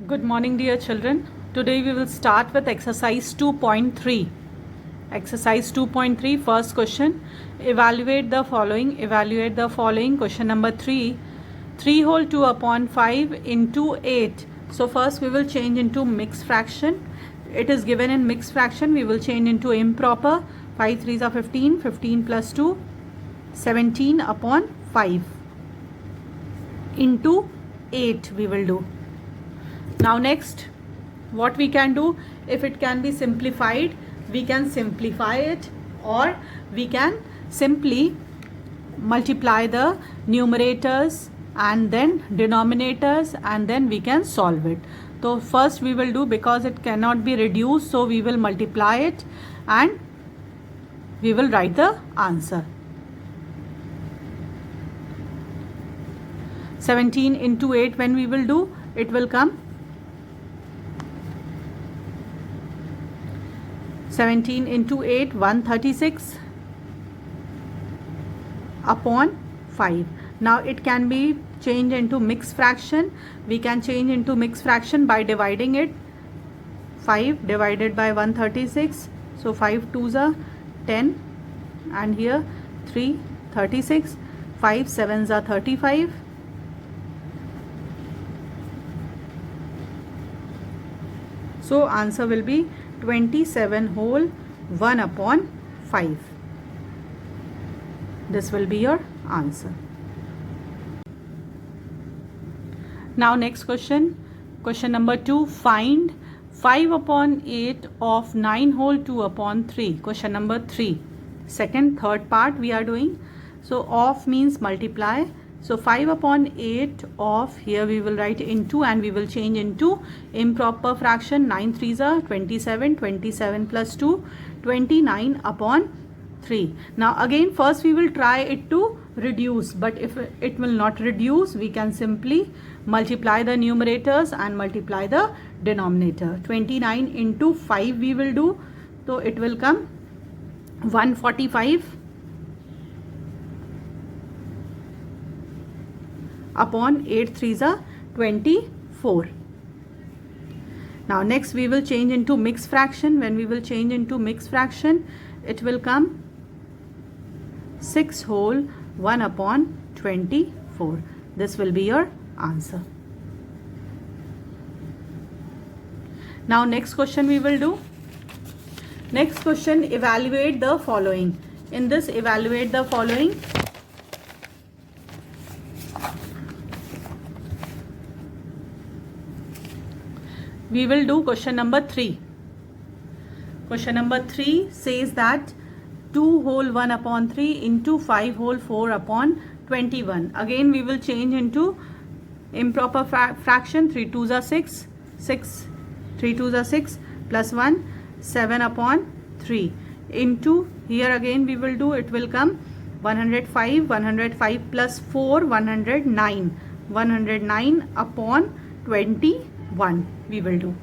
Good morning, dear children. Today we will start with exercise 2.3. Exercise 2.3, first question. Evaluate the following. Evaluate the following. Question number 3. 3 whole 2 upon 5 into 8. So first we will change into mixed fraction. It is given in mixed fraction. We will change into improper. 5 3s are 15. 15 plus 2. 17 upon 5. Into 8 we will do. Now next, what we can do, if it can be simplified, we can simplify it, or we can simply multiply the numerators and then denominators, and then we can solve it. So first we will do, because it cannot be reduced, so we will multiply it and we will write the answer. 17 into 8, when we will do, it will come 17 into 8, 136 upon 5. Now it can be changed into mixed fraction. We can change into mixed fraction by dividing it. 5 divided by 136. So 5 2s are 10, and here 3 36. 5 7s are 35. So answer will be 27 whole 1 upon 5. This will be your answer. Now next question. Question number 2. Find 5 upon 8 of 9 whole 2 upon 3. Question number 3. Third part we are doing. So of means multiply. So 5 upon 8 of, here we will write into, and we will change into improper fraction. 9 3s are 27. 27 plus 2, 29 upon 3. Now again, first we will try it to reduce, but if it will not reduce, we can simply multiply the numerators and multiply the denominator. 29 into 5 we will do, so it will come 145 upon 8 3s are 24. Now next we will change into mixed fraction. When we will change into mixed fraction, it will come 6 whole 1 upon 24. This will be your answer. Now next question we will do. Next question, evaluate the following. In this, evaluate the following. We will do question number 3. Question number 3 says that 2 whole 1 upon 3 into 5 whole 4 upon 21. Again we will change into improper fraction. 3 2s are 6. 6 3 2s are 6 plus 1, 7 upon 3. Into, here again we will do, it will come 105. 105 plus 4, 109. 109 upon 21 we will do.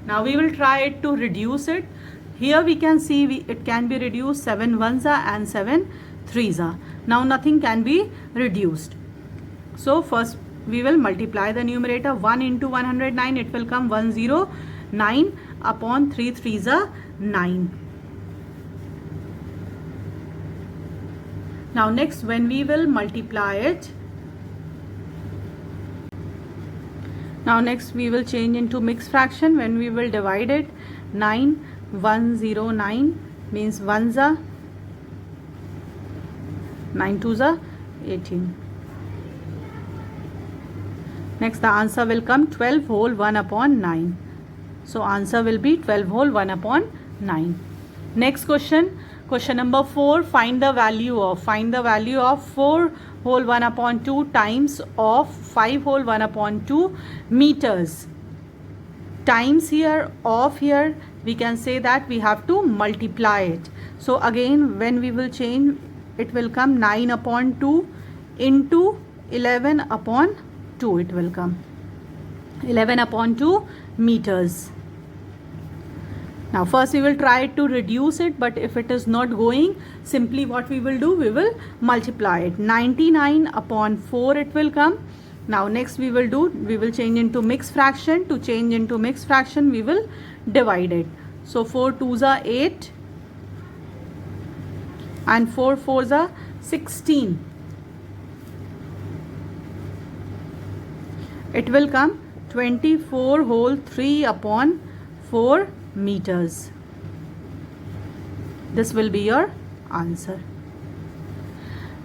Now we will try it to reduce it. Here we can see it can be reduced. 7 1s are and 7 3s are. Now nothing can be reduced. So first we will multiply the numerator. 1 into 109, it will come 109 upon 3 3s are 9. Now next, when we will multiply it, now next we will change into mixed fraction. When we will divide it, 9 109 means 1s are 9 2s are 18. Next the answer will come 12 whole 1 upon 9. So answer will be 12 whole 1 upon 9. Next question. Question number 4. Find the value of 4 whole 1 upon 2 times of 5 whole 1 upon 2 meters. Times here, of here, we can say that we have to multiply it. So again, when we will change, it will come 9 upon 2 into 11 upon 2. It will come 11 upon 2 meters. Now first we will try to reduce it, but if it is not going, simply what we will do, we will multiply it. 99 upon 4 it will come. Now next we will change into mixed fraction. To change into mixed fraction, we will divide it. So 4 2s are 8 and 4 4s are 16. It will come 24 whole 3 upon 4 meters. This will be your answer.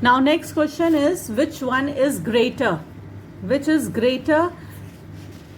Now next question is, which one is greater? Which is greater?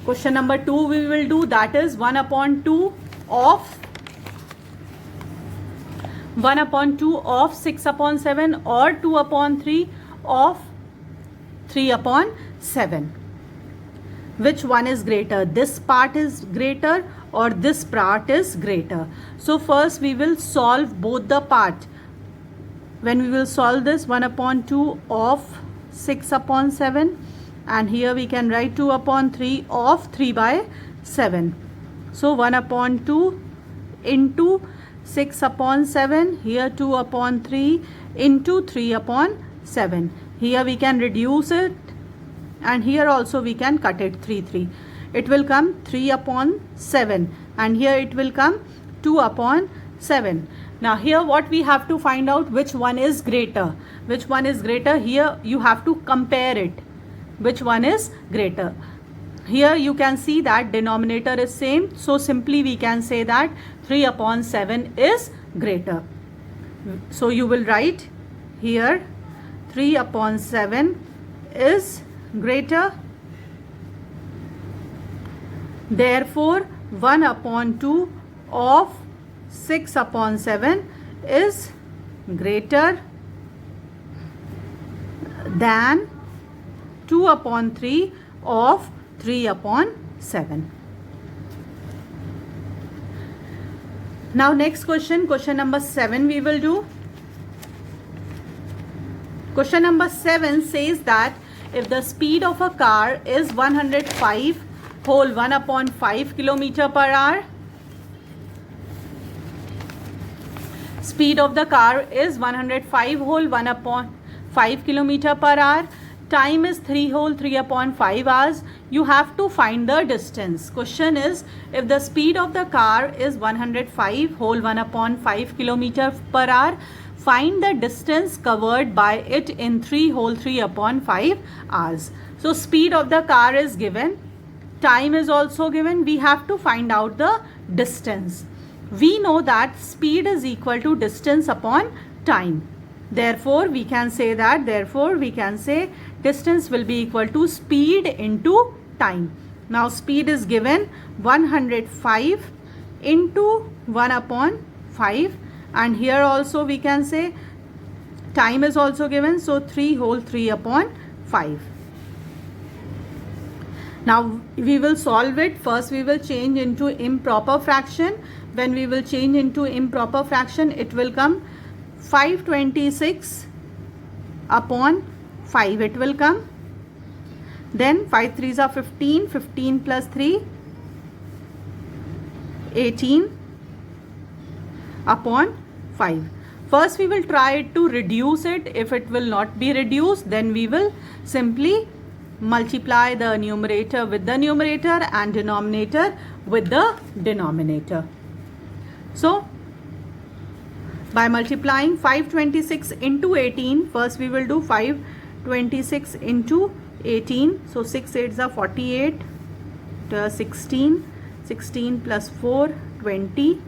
Question number 2 we will do, that is 1 upon 2 of 6 upon 7 or 2 upon 3 of 3 upon 7. Which one is greater? This part is greater or this part is greater? So first we will solve both the part. When we will solve this, 1 upon 2 of 6 upon 7, and here we can write 2 upon 3 of 3 by 7. So 1 upon 2 into 6 upon 7, here 2 upon 3 into 3 upon 7. Here we can reduce it, and here also we can cut it 3. It will come 3 upon 7, and here it will come 2 upon 7. Now here what we have to find out, which one is greater. Which one is greater? Here you have to compare it. Which one is greater? Here you can see that denominator is same. So simply we can say that 3 upon 7 is greater. So you will write here 3 upon 7 is greater. Therefore 1 upon 2 of 6 upon 7 is greater than 2 upon 3 of 3 upon 7. Now next question, question number 7 we will do. Question number 7 says that if the speed of a car is 105 whole 1 upon 5 kilometer per hour, speed of the car is 105 whole 1 upon 5 kilometer per hour, time is 3 whole 3 upon 5 hours, you have to find the distance. Question is, if the speed of the car is 105 whole 1 upon 5 kilometer per hour, find the distance covered by it in 3 whole 3 upon 5 hours. So speed of the car is given, time is also given, we have to find out the distance. We know that speed is equal to distance upon time. Therefore we can say distance will be equal to speed into time. Now speed is given 105 into 1 upon 5, and here also we can say time is also given, so 3 whole 3 upon 5. Now we will solve it. First we will change into improper fraction. When we will change into improper fraction, it will come 526 upon 5 it will come. Then 5 3s are 15, 15 plus 3, 18 upon 5. First we will try to reduce it. If it will not be reduced, then we will simply multiply the numerator with the numerator and denominator with the denominator. So by multiplying 526 into 18, first we will do 526 into 18. So 6 8s are 48, 16, 16 plus 4, 20.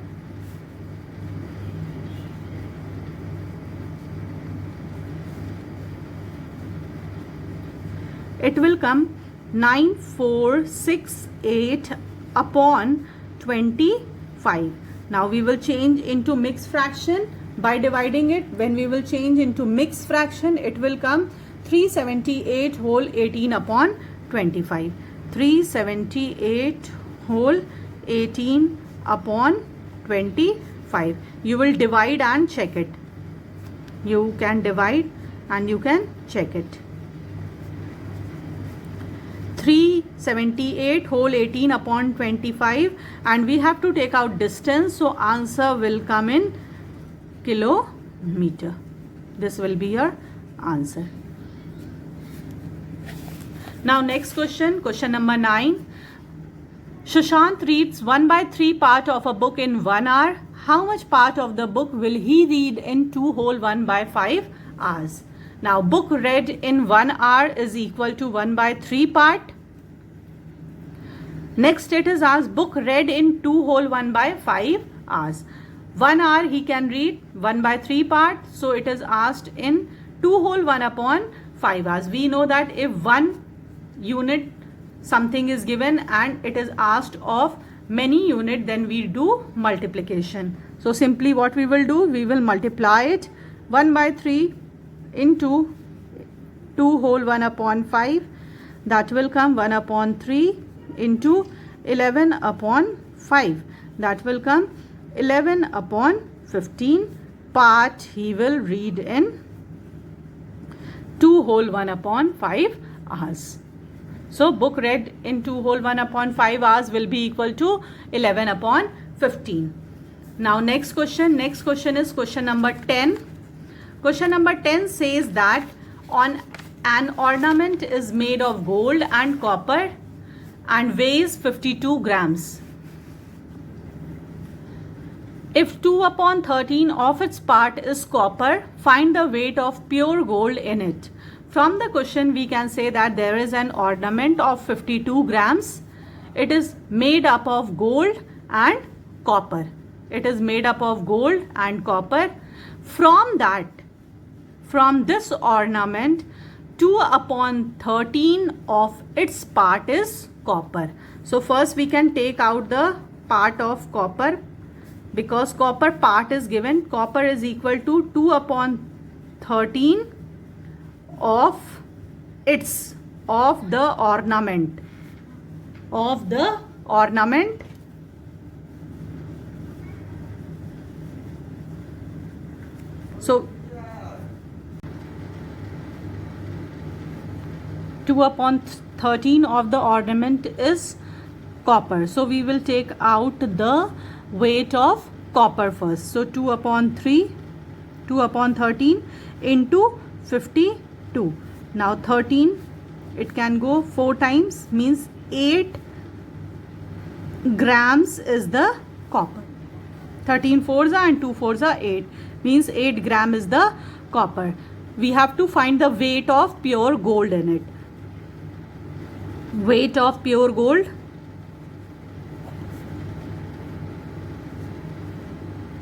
It will come 9468 upon 25. Now we will change into mixed fraction by dividing it. When we will change into mixed fraction, it will come 378 whole 18 upon 25. 378 whole 18 upon 25. You will divide and check it. You can divide and you can check it. 378 whole 18 upon 25, and we have to take out distance, so answer will come in kilometer. This will be your answer. Now next question, question number 9. Sushant reads 1/3 part of a book in 1 hour. How much part of the book will he read in 2 whole 1/5 hours? Now book read in 1 hour is equal to 1/3 part. Next it is asked book read in 2 whole 1/5 hours. 1 hour he can read 1/3 part. So it is asked in 2 whole 1/5 hours. We know that if 1 unit something is given and it is asked of many unit, then we do multiplication. So simply what we will do, we will multiply it 1/3 into 2 whole 1/5. That will come 1/3 into 11/5. That will come 11/15 part he will read in 2 whole 1/5 hours. So book read in 2 whole 1/5 hours will be equal to 11/15. Now next question is question number 10. Question number 10 says that on an ornament is made of gold and copper and weighs 52 grams. If 2/13 of its part is copper, find the weight of pure gold in it. From the question we can say that there is an ornament of 52 grams. It is made up of gold and copper. It is made up of gold and copper. From this ornament, 2/13 of its part is copper. So first we can take out the part of copper, because copper part is given. Copper is equal to 2/13 of the ornament. So 2/13 of the ornament is copper. So we will take out the weight of copper first. So 2/13 into 52. Now 13, it can go 4 times, means 8 grams is the copper. 13 fours are and 2 fours are 8, means 8 gram is the copper. We have to find the weight of pure gold in it. Weight of pure gold.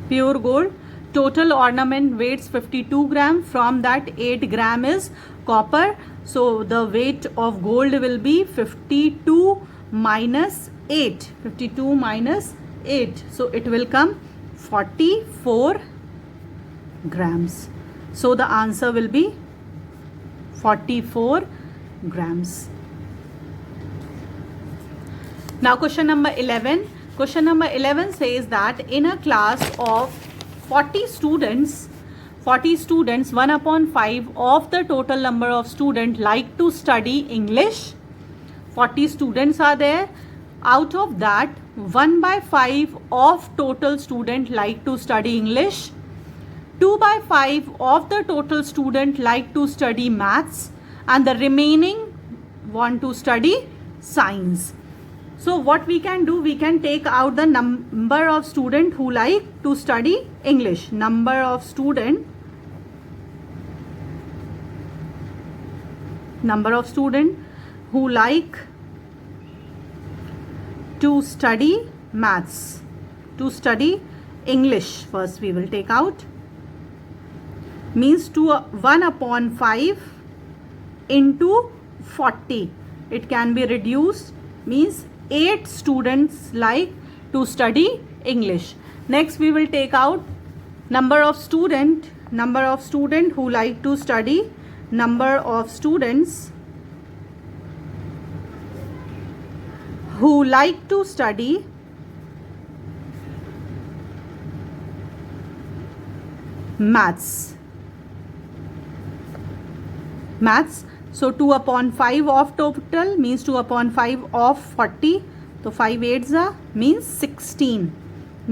Pure gold. Total ornament weighs 52 gram. From that 8 gram is copper. So the weight of gold will be 52 minus 8. 52 minus 8. So it will come 44 grams. So the answer will be 44 grams. Now question number 11. Question number 11 says that in a class of 40 students, 1/5 of the total number of students like to study English. 40 students are there. Out of that, 1/5 of total student like to study English. 2/5 of the total student like to study maths, and the remaining want to study science. So what we can do, we can take out the number of student who like to study English. Number of student who like to study maths, to study English. First we will take out, means 1/5 into 40. It can be reduced, means 8 students like to study English. Next we will take out number of student who like to study, number of students who like to study maths. So 2/5 of total means 2/5 of 40. So 5 8s are means 16.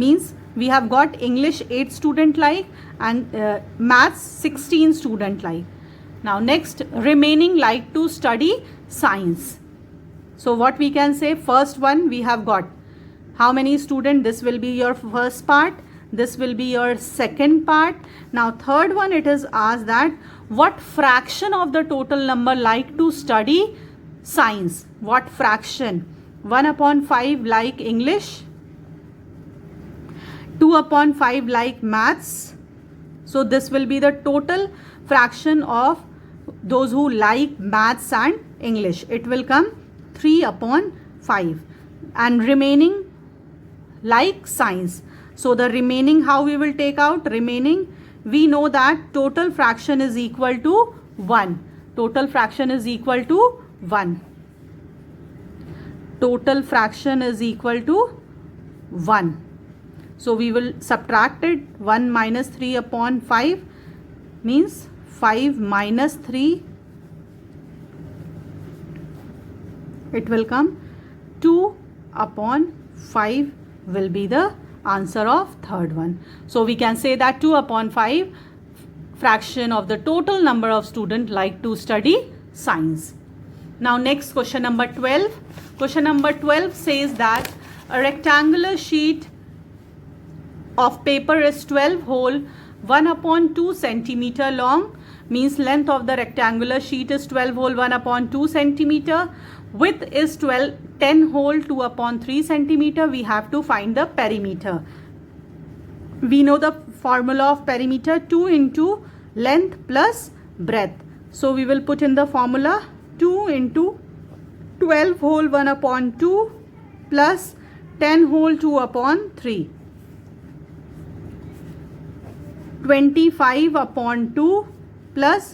Means we have got English 8 student like and maths 16 student like. Now next, remaining like to study science. So what we can say, first one we have got how many students? This will be your first part, this will be your second part. Now third one, it is asked that what fraction of the total number like to study science? What fraction? 1/5 like English, 2/5 like maths. So this will be the total fraction of those who like maths and English. It will come 3/5, and remaining like science. So the remaining, how we will take out remaining? We know that total fraction is equal to 1. Total fraction is equal to 1. Total fraction is equal to 1. So we will subtract it. 1 minus 3/5 means 5 minus 3. It will come 2/5 will be the answer of third one. So we can say that 2/5 fraction of the total number of students like to study science. Now next, question number 12. Question number 12 says that a rectangular sheet of paper is 12 hole 1/2 centimeter long, means length of the rectangular sheet is 12 hole 1/2 centimeter, width is 10 hole 2/3 centimeter. We have to find the perimeter. We know the formula of perimeter, 2 into length plus breadth. So we will put in the formula 2 into 12 whole 1/2 plus 10 whole 2/3. 25/2 plus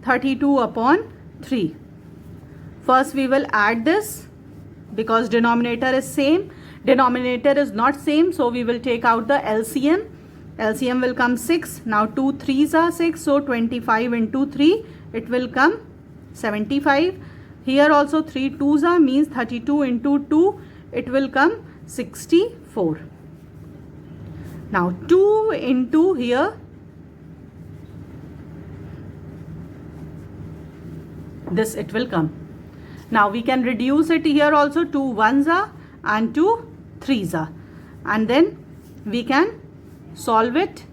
32/3. First we will add this because denominator is same. Denominator is not same, so we will take out the LCM. LCM will come 6. Now 2 3s are 6, so 25 into 3, it will come 75. Here also 3 2s are, means 32 into 2, it will come 64. Now 2 into here, this it will come. Now we can reduce it here also. 2 1s are and 2 3s are, and then we can solve it.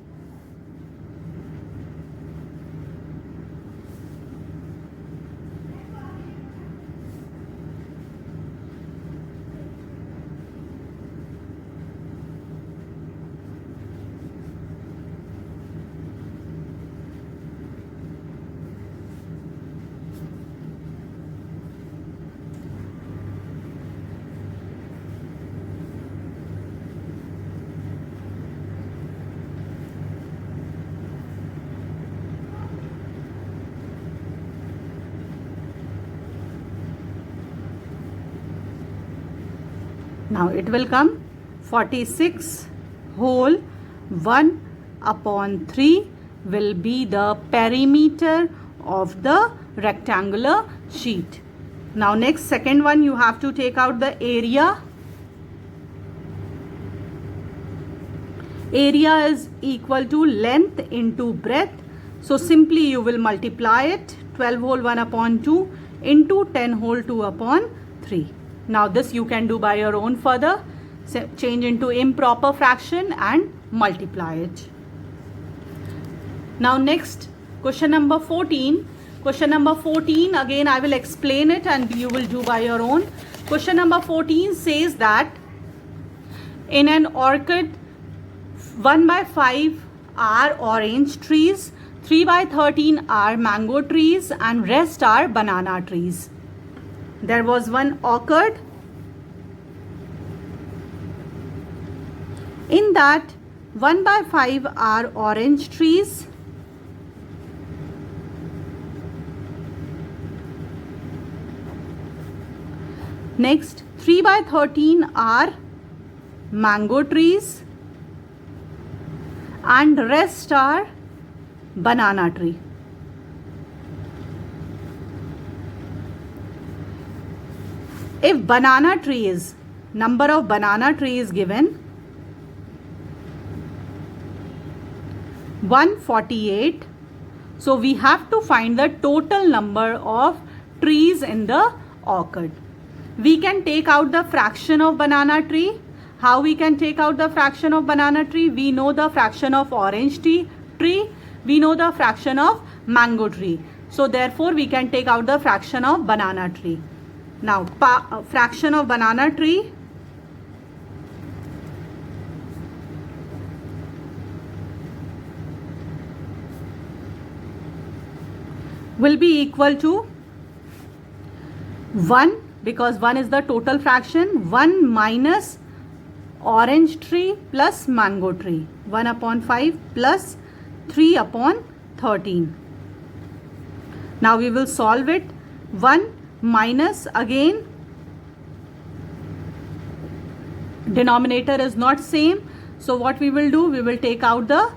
Now it will come 46 whole 1/3 will be the perimeter of the rectangular sheet. Now next, second one, you have to take out the area. Area is equal to length into breadth. So simply you will multiply it. 12 whole 1/2 into 10 whole 2/3. Now this you can do by your own further. Change into improper fraction and multiply it. Now next, question number 14. Question number 14, again I will explain it and you will do by your own. Question number 14 says that in an orchard 1/5 are orange trees, 3/13 are mango trees, and rest are banana trees. There was one orchard. In that 1/5 are orange trees, next 3/13 are mango trees, and rest are banana tree. If banana tree is, number of banana tree is given 148, so we have to find the total number of trees in the occurred. We can take out the fraction of banana tree. How we can take out the fraction of banana tree? We know the fraction of orange tree. We know the fraction of mango tree. So therefore we can take out the fraction of banana tree. Now fraction of banana tree will be equal to 1, because 1 is the total fraction, 1 minus orange tree plus mango tree, 1 upon 5 plus 3 upon 13. Now we will solve it. 1 minus, again denominator is not same, so what we will do, we will take out the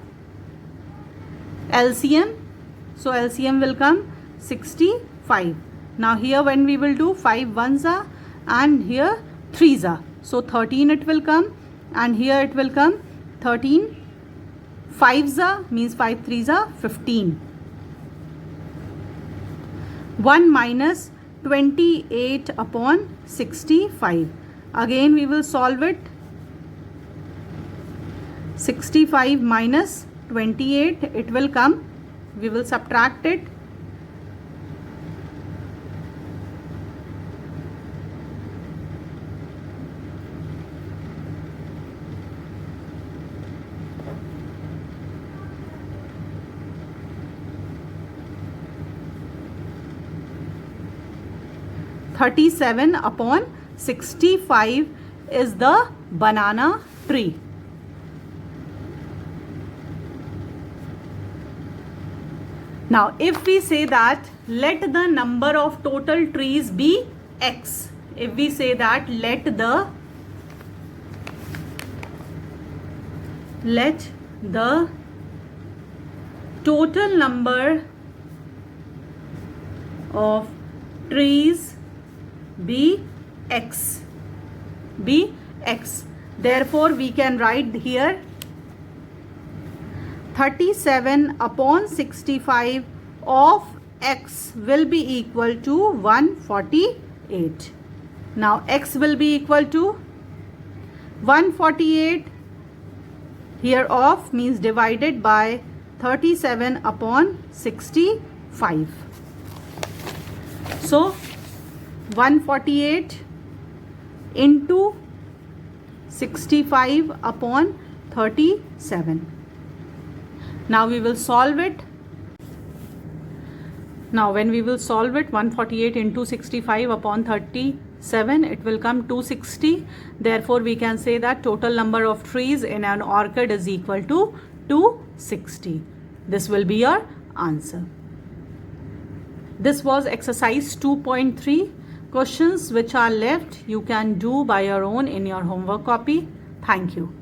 LCM. So LCM will come 65. Now here when we will do 5 ones are and here 3s are, so 13 it will come, and here it will come 13 5s are, means 5 3s are 15. 1 minus 28 upon 65. Again we will solve it. 65 minus 28, it will come, we will subtract it. (37 upon 65 is the banana tree. Now if we say that let the number of total trees be x, if we say that let the total number of trees be x, therefore we can write here 37 upon 65 of x will be equal to 148. Now x will be equal to 148, here of means divided by 37 upon 65. So 148 into 65 upon 37. Now we will solve it. Now when we will solve it, 148 into 65 upon 37, it will come 260. Therefore we can say that total number of trees in an orchid is equal to 260. This will be your answer. This was exercise 2.3. Questions which are left you can do by your own in your homework copy. Thank you.